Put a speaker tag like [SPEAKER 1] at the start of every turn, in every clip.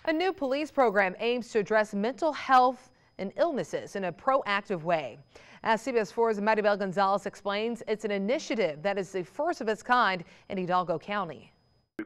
[SPEAKER 1] A new police program aims to address mental health and illnesses in a proactive way. As CBS 4's Maribel Gonzalez explains, it's an initiative that is the first of its kind in Hidalgo County.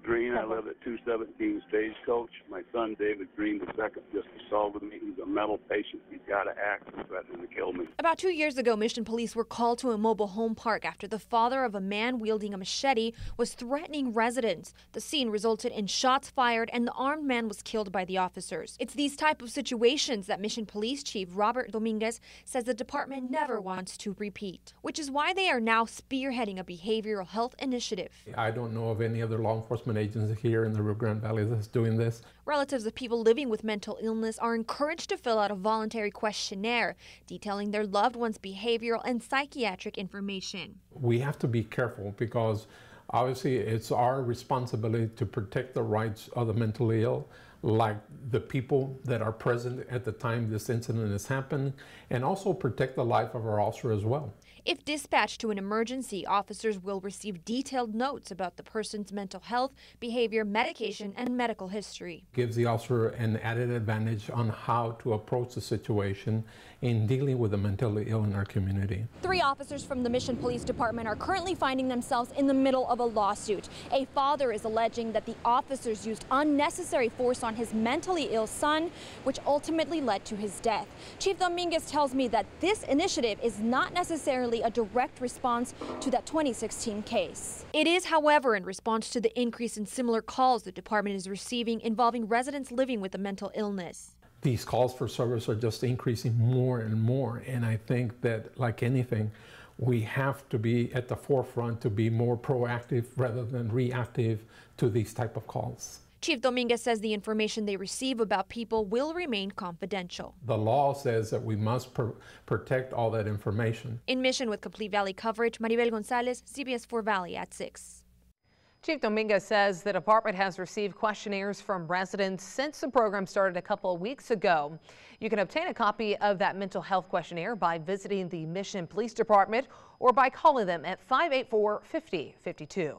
[SPEAKER 2] Green, I live at 217 Stagecoach. My son, David Green, the second, just assaulted me. He's a mental patient. He's got to act. He's threatening to kill me.
[SPEAKER 3] About 2 years ago, Mission Police were called to a mobile home park after the father of a man wielding a machete was threatening residents. The scene resulted in shots fired and the armed man was killed by the officers. It's these type of situations that Mission Police Chief Robert Dominguez says the department never wants to repeat, which is why they are now spearheading a behavioral health initiative.
[SPEAKER 4] I don't know of any other law enforcement agency here in the Rio Grande Valley that's doing this.
[SPEAKER 3] Relatives of people living with mental illness are encouraged to fill out a voluntary questionnaire detailing their loved one's behavioral and psychiatric information.
[SPEAKER 4] We have to be careful because obviously it's our responsibility to protect the rights of the mentally ill, like the people that are present at the time this incident has happened, and also protect the life of our officer as well.
[SPEAKER 3] If dispatched to an emergency, officers will receive detailed notes about the person's mental health, behavior, medication, and medical history.
[SPEAKER 4] Gives the officer an added advantage on how to approach the situation in dealing with the mentally ill in our community.
[SPEAKER 3] 3 officers from the Mission Police Department are currently finding themselves in the middle of a lawsuit. A father is alleging that the officers used unnecessary force on his mentally ill son, which ultimately led to his death. Chief Dominguez tells me that this initiative is not necessarily a direct response to that 2016 case. It is, however, in response to the increase in similar calls the department is receiving involving residents living with a mental illness.
[SPEAKER 4] These calls for service are just increasing more and more, and I think that, like anything, we have to be at the forefront to be more proactive rather than reactive to these type of calls.
[SPEAKER 3] Chief Dominguez says the information they receive about people will remain confidential.
[SPEAKER 4] The law says that we must protect all that information.
[SPEAKER 3] In Mission with Complete Valley coverage, Maribel Gonzalez, CBS 4 Valley at 6.
[SPEAKER 1] Chief Dominguez says the department has received questionnaires from residents since the program started a couple of weeks ago. You can obtain a copy of that mental health questionnaire by visiting the Mission Police Department or by calling them at 584-5052.